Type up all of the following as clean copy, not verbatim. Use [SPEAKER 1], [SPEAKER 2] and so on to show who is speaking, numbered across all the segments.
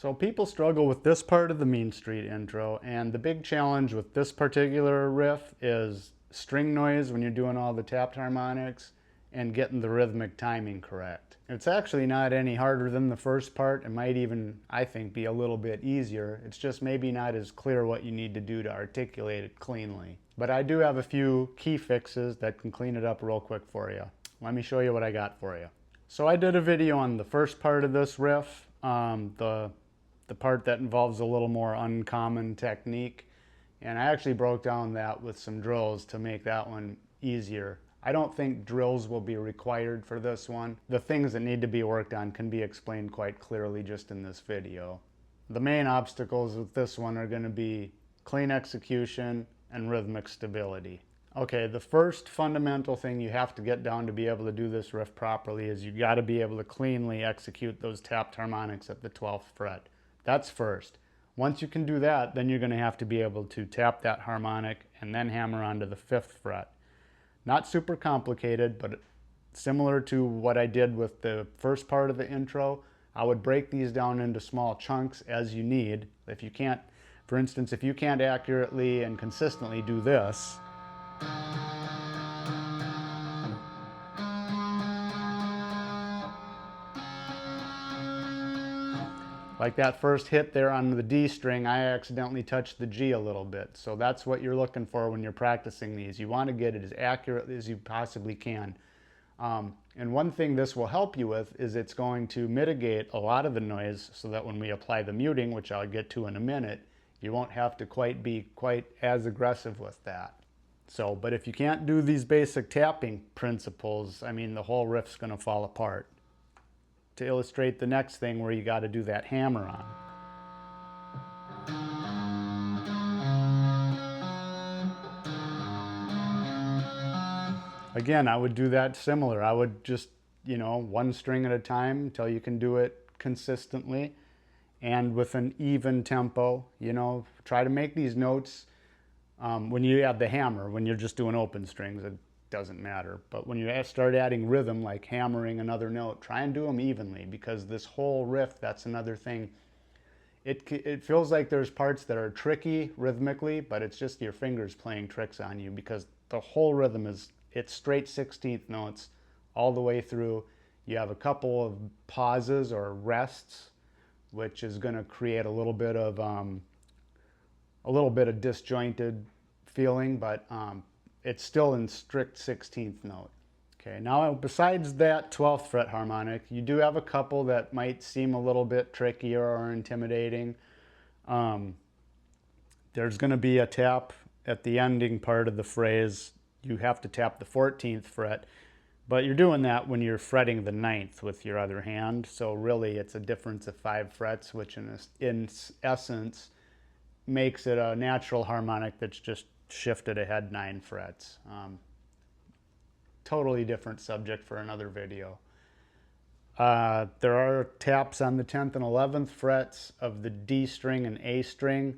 [SPEAKER 1] So people struggle with this part of the Mean Street intro, and the big challenge with this particular riff is string noise when you're doing all the tapped harmonics and getting the rhythmic timing correct. It's actually not any harder than the first part. It might even, I think, be a little bit easier. It's just maybe not as clear what you need to do to articulate it cleanly. But I do have a few key fixes that can clean it up real quick for you. Let me show you what I got for you. So I did a video on the first part of this riff, the part that involves a little more uncommon technique, and I actually broke down that with some drills to make that one easier. I don't think drills will be required for this one. The things that need to be worked on can be explained quite clearly just in this video. The main obstacles with this one are going to be clean execution and rhythmic stability. Okay, the first fundamental thing you have to get down to be able to do this riff properly is you got to be able to cleanly execute those tapped harmonics at the 12th fret. That's first. Once you can do that, then you're going to have to be able to tap that harmonic and then hammer onto the 5th fret. Not super complicated, but similar to what I did with the first part of the intro, I would break these down into small chunks as you need. If you can't, for instance, if you can't accurately and consistently do this, like that first hit there on the D string, I accidentally touched the G a little bit. So that's what you're looking for when you're practicing these. You want to get it as accurately as you possibly can. And one thing this will help you with is it's going to mitigate a lot of the noise so that when we apply the muting, which I'll get to in a minute, you won't have to be quite as aggressive with that. So, but if you can't do these basic tapping principles, I mean, the whole riff's going to fall apart. To illustrate the next thing where you got to do that hammer on. Again, I would do that similar. I would just, one string at a time until you can do it consistently and with an even tempo. Try to make these notes when you have the hammer. When you're just doing open strings, it doesn't matter. But when you start adding rhythm, like hammering another note, try and do them evenly, because this whole riff, that's another thing. It feels like there's parts that are tricky rhythmically, but it's just your fingers playing tricks on you, because the whole rhythm it's straight 16th notes all the way through. You have a couple of pauses or rests, which is going to create a little bit of disjointed feeling, but it's still in strict 16th note. Okay, now besides that 12th fret harmonic, you do have a couple that might seem a little bit trickier or intimidating. There's going to be a tap at the ending part of the phrase. You have to tap the 14th fret, but you're doing that when you're fretting the 9th with your other hand. So really it's a difference of 5 frets, which in essence makes it a natural harmonic that's just shifted ahead 9 frets. Totally different subject for another video. There are taps on the 10th and 11th frets of the D string and A string.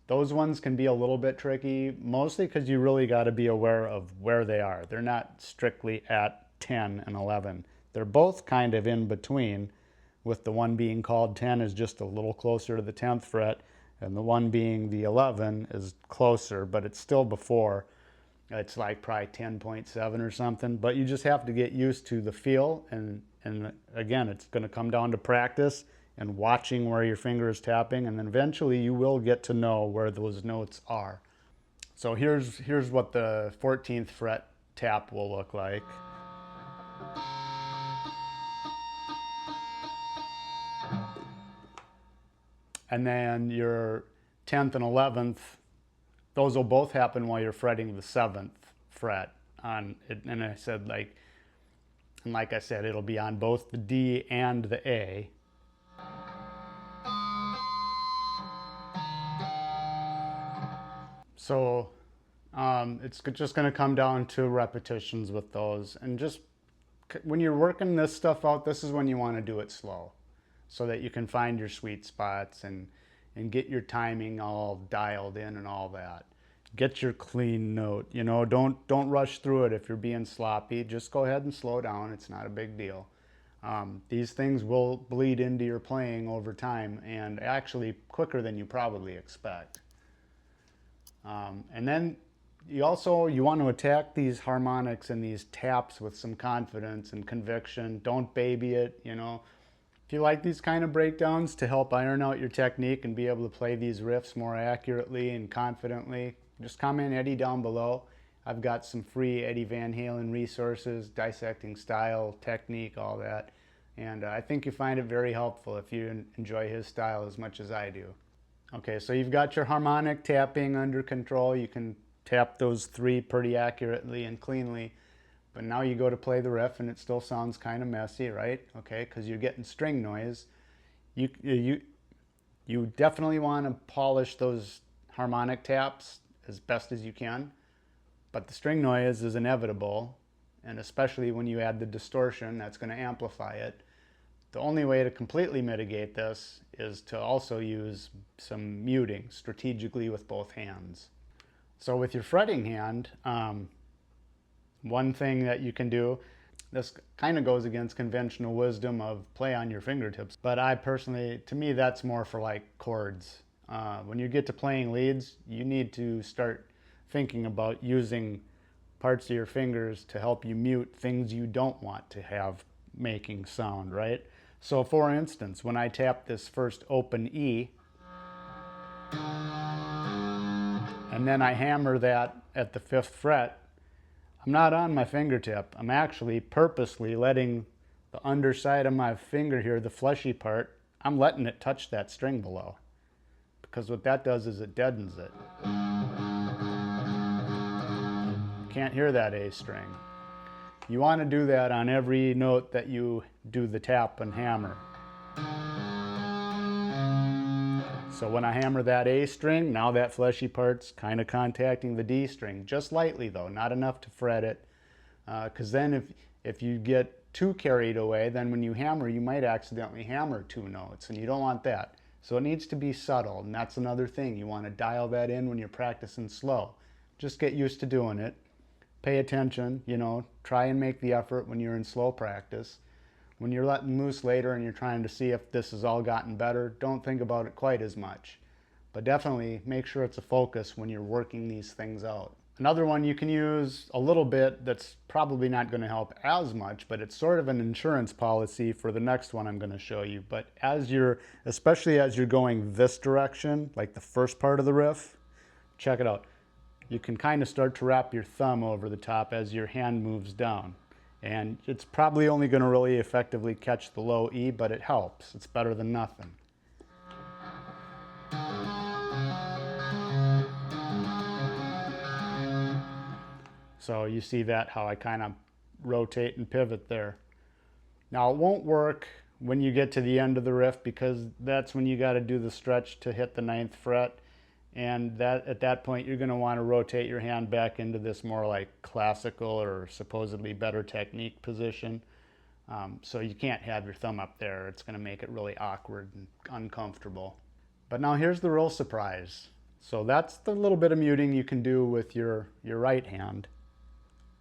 [SPEAKER 1] Those ones can be a little bit tricky, mostly because you really got to be aware of where they are. They're not strictly at 10 and 11. They're both kind of in between, with the one being called 10 is just a little closer to the 10th fret, and the one being the 11 is closer, but it's still before. It's like probably 10.7 or something, but you just have to get used to the feel, and again, it's going to come down to practice and watching where your finger is tapping, and then eventually you will get to know where those notes are. So here's what the 14th fret tap will look like. And then your 10th and 11th, those will both happen while you're fretting the 7th fret on it. And like I said, it'll be on both the D and the A. So it's just going to come down to repetitions with those. And just when you're working this stuff out, this is when you want to do it slow, so that you can find your sweet spots and get your timing all dialed in and all that. Get your clean note. Don't rush through it if you're being sloppy. Just go ahead and slow down. It's not a big deal. These things will bleed into your playing over time, and actually quicker than you probably expect. And then you want to attack these harmonics and these taps with some confidence and conviction. Don't baby it, you know. If you like these kind of breakdowns to help iron out your technique and be able to play these riffs more accurately and confidently, just comment Eddie down below. I've got some free Eddie Van Halen resources, dissecting style, technique, all that. And I think you find it very helpful if you enjoy his style as much as I do. Okay, so you've got your harmonic tapping under control. You can tap those three pretty accurately and cleanly. But now you go to play the riff and it still sounds kind of messy, right? Okay, because you're getting string noise. You definitely want to polish those harmonic taps as best as you can. But the string noise is inevitable, and especially when you add the distortion, that's going to amplify it. The only way to completely mitigate this is to also use some muting strategically with both hands. So with your fretting hand, one thing that you can do, this kind of goes against conventional wisdom of play on your fingertips, but to me that's more for like chords. When you get to playing leads, you need to start thinking about using parts of your fingers to help you mute things you don't want to have making sound, right? So for instance, when I tap this first open E, and then I hammer that at the 5th fret, I'm not on my fingertip. I'm actually purposely letting the underside of my finger here, the fleshy part, I'm letting it touch that string below. Because what that does is it deadens it. Can't hear that A string. You want to do that on every note that you do the tap and hammer. So when I hammer that A string, now that fleshy part's kind of contacting the D string, just lightly though, not enough to fret it. Because then if you get too carried away, then when you hammer, you might accidentally hammer 2 notes, and you don't want that. So it needs to be subtle, and that's another thing. You want to dial that in when you're practicing slow. Just get used to doing it. Pay attention, you know, try and make the effort when you're in slow practice. When you're letting loose later and you're trying to see if this has all gotten better, don't think about it quite as much. But definitely make sure it's a focus when you're working these things out. Another one you can use a little bit that's probably not going to help as much, but it's sort of an insurance policy for the next one I'm going to show you. But especially as you're going this direction, like the first part of the riff, check it out. You can kind of start to wrap your thumb over the top as your hand moves down. And it's probably only going to really effectively catch the low E, but it helps. It's better than nothing. So you see that, how I kind of rotate and pivot there. Now it won't work when you get to the end of the riff, because that's when you got to do the stretch to hit the 9th fret. And at that point, you're going to want to rotate your hand back into this more like classical or supposedly better technique position. So you can't have your thumb up there. It's going to make it really awkward and uncomfortable. But now here's the real surprise. So that's the little bit of muting you can do with your right hand.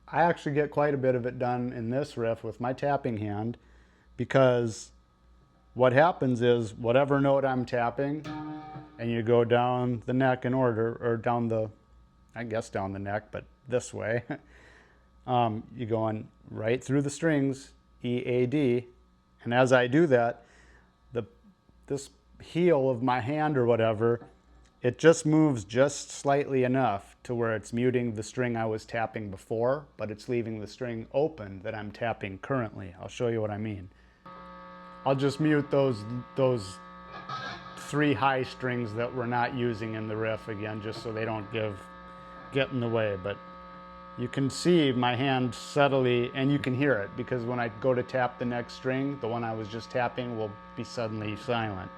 [SPEAKER 1] I actually get quite a bit of it done in this riff with my tapping hand, because what happens is whatever note I'm tapping, and you go down the neck in order, or down the neck, but this way. You're going right through the strings, E, A, D, and as I do that, this heel of my hand or whatever, it just moves just slightly enough to where it's muting the string I was tapping before, but it's leaving the string open that I'm tapping currently. I'll show you what I mean. I'll just mute those 3 high strings that we're not using in the riff again, just so they don't get in the way. But you can see my hand subtly, and you can hear it, because when I go to tap the next string, the one I was just tapping will be suddenly silent.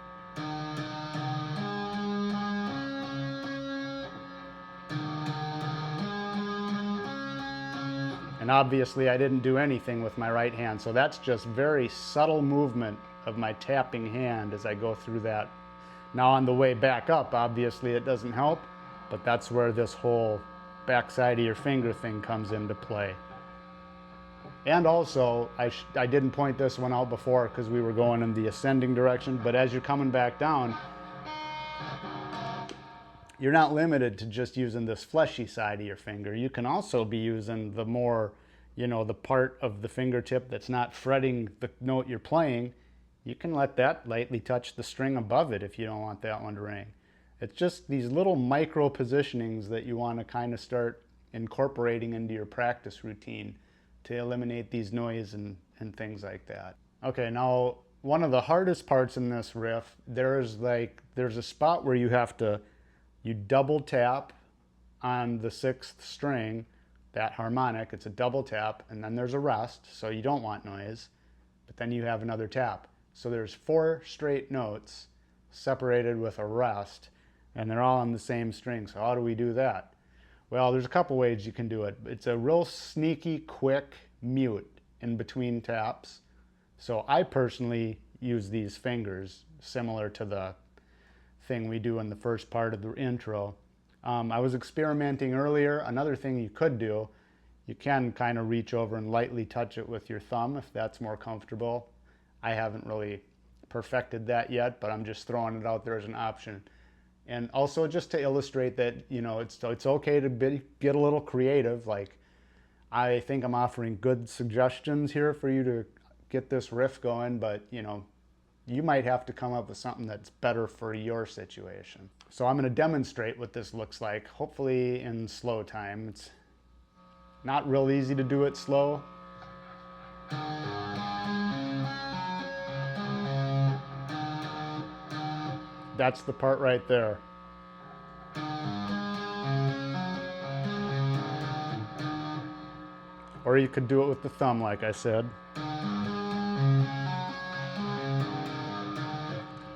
[SPEAKER 1] And obviously I didn't do anything with my right hand, so that's just very subtle movement of my tapping hand as I go through that. Now on the way back up, obviously it doesn't help, but that's where this whole backside of your finger thing comes into play. And also, I didn't point this one out before because we were going in the ascending direction, but as you're coming back down, you're not limited to just using this fleshy side of your finger. You can also be using the more, the part of the fingertip that's not fretting the note you're playing. You can let that lightly touch the string above it if you don't want that one to ring. It's just these little micro positionings that you want to kind of start incorporating into your practice routine to eliminate these noise and things like that. Okay, now one of the hardest parts in this riff, there's a spot where you double tap on the 6th string, that harmonic. It's a double tap, and then there's a rest, so you don't want noise, but then you have another tap. So there's 4 straight notes separated with a rest, and they're all on the same string. So how do we do that? Well, there's a couple ways you can do it. It's a real sneaky, quick mute in between taps. So I personally use these fingers, similar to the thing we do in the first part of the intro. I was experimenting earlier. Another thing you could do, you can kind of reach over and lightly touch it with your thumb if that's more comfortable. I haven't really perfected that yet, but I'm just throwing it out there as an option. And also just to illustrate that, it's okay to get a little creative. Like, I think I'm offering good suggestions here for you to get this riff going, but you might have to come up with something that's better for your situation. So I'm going to demonstrate what this looks like, hopefully in slow time. It's not real easy to do it slow. That's the part right there. Or you could do it with the thumb, like I said.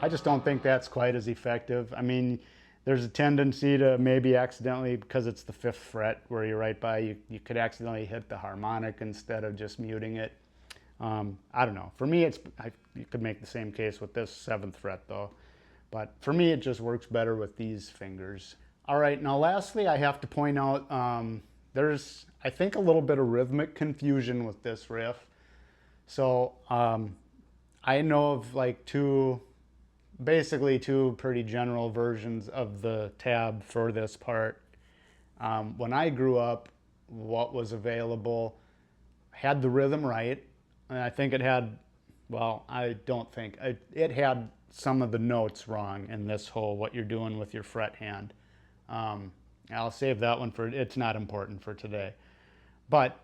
[SPEAKER 1] I just don't think that's quite as effective. I mean, there's a tendency to maybe accidentally, because it's the 5th fret where you're right by, you could accidentally hit the harmonic instead of just muting it. I don't know. For me, you could make the same case with this 7th fret though. But for me, it just works better with these fingers. All right, now lastly, I have to point out, there's, I think, a little bit of rhythmic confusion with this riff. So I know of like basically two pretty general versions of the tab for this part. When I grew up, what was available had the rhythm right. And I think it had, well, I don't think, it had some of the notes wrong in this whole what you're doing with your fret hand. I'll save that one for, it's not important for today. But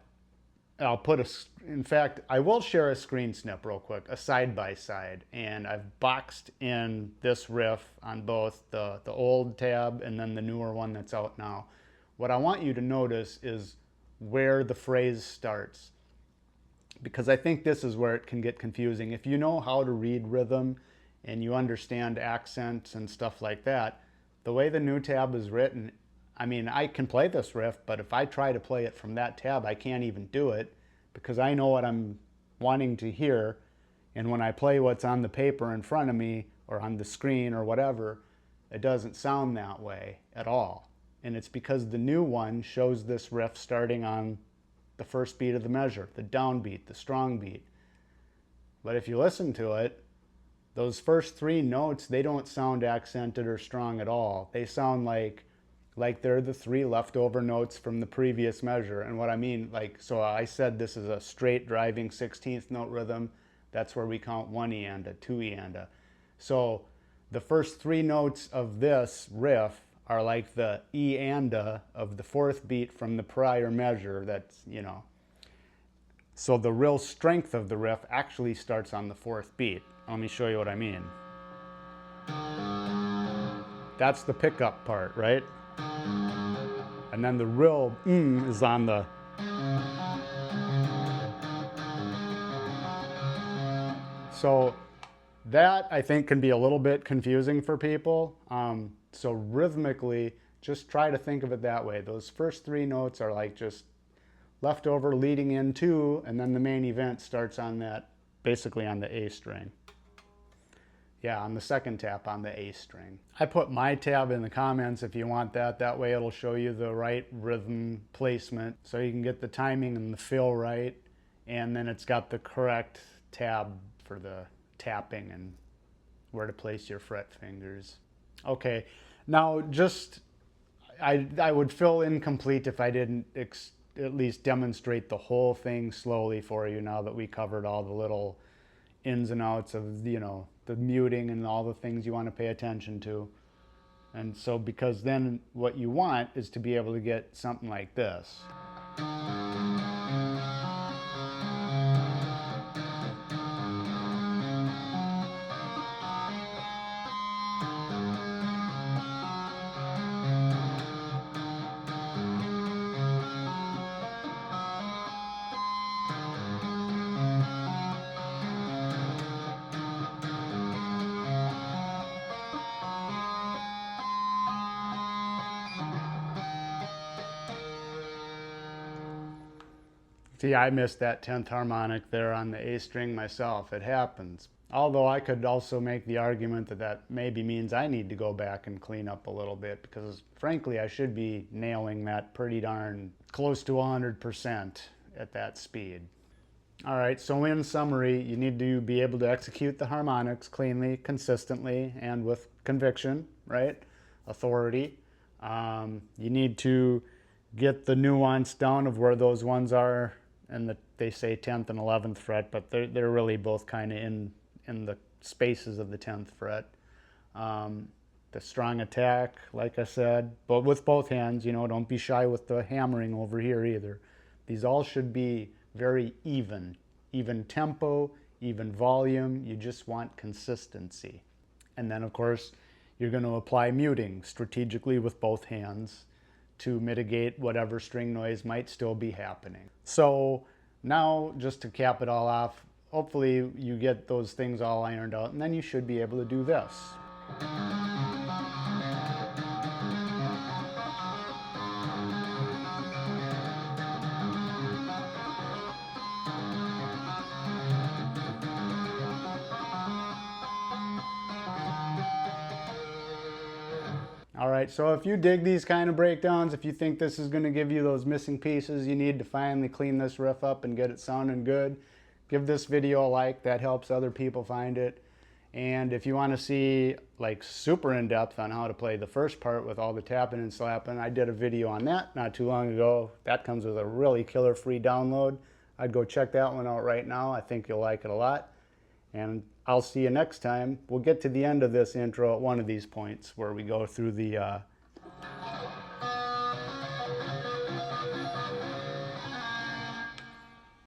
[SPEAKER 1] I'll put in fact, I will share a screen snip real quick, a side-by-side, and I've boxed in this riff on both the old tab and then the newer one that's out now. What I want you to notice is where the phrase starts, because I think this is where it can get confusing. If you know how to read rhythm and you understand accents and stuff like that, the way the new tab is written, I mean, I can play this riff, but if I try to play it from that tab, I can't even do it because I know what I'm wanting to hear. And when I play what's on the paper in front of me or on the screen or whatever, it doesn't sound that way at all. And it's because the new one shows this riff starting on the first beat of the measure, the downbeat, the strong beat. But if you listen to it, those first 3 notes, they don't sound accented or strong at all. They sound like they're the 3 leftover notes from the previous measure. And what I mean, so I said this is a straight driving 16th note rhythm. That's where we count 1 eanda, 2 eanda. So the first 3 notes of this riff are like the eanda of the 4th beat from the prior measure. That's, So the real strength of the riff actually starts on the 4th beat. Let me show you what I mean. That's the pickup part, right? And then the real is on the. So that, I think, can be a little bit confusing for people. So rhythmically, just try to think of it that way. Those first 3 notes are like just leftover leading into, and then the main event starts on that, basically on the A string. Yeah, on the 2nd tap on the A string. I put my tab in the comments if you want that. That way it'll show you the right rhythm placement so you can get the timing and the feel right. and then it's got the correct tab for the tapping and where to place your fret fingers. Okay, now just I would feel incomplete if I didn't at least demonstrate the whole thing slowly for you, now that we covered all the little ins and outs of, you know, the muting and all the things you want to pay attention to. And so, because then what you want is to be able to get something like this. See, I missed that 10th harmonic there on the A string myself. It happens. Although I could also make the argument that that maybe means I need to go back and clean up a little bit, because frankly I should be nailing that pretty darn close to 100% at that speed. All right, so in summary, you need to be able to execute the harmonics cleanly, consistently, and with conviction, right? Authority. You need to get the nuance down of where those ones are, and they say 10th and 11th fret, but they're really both kind of in the spaces of the 10th fret. The strong attack, like I said, but with both hands, you know, don't be shy with the hammering over here either. These all should be very even tempo, even volume. You just want consistency. And then of course, you're going to apply muting strategically with both hands to mitigate whatever string noise might still be happening. So now, just to cap it all off, hopefully you get those things all ironed out, and then you should be able to do this. All right, so if you dig these kind of breakdowns, if you think this is going to give you those missing pieces you need to finally clean this riff up and get it sounding good, give this video a like. That helps other people find it. And if you want to see like super in depth on how to play the first part with all the tapping and slapping, I did a video on that not too long ago. That comes with a really killer free download. I'd go check that one out right now. I think you'll like it a lot. And I'll see you next time. We'll get to the end of this intro at one of these points where we go through the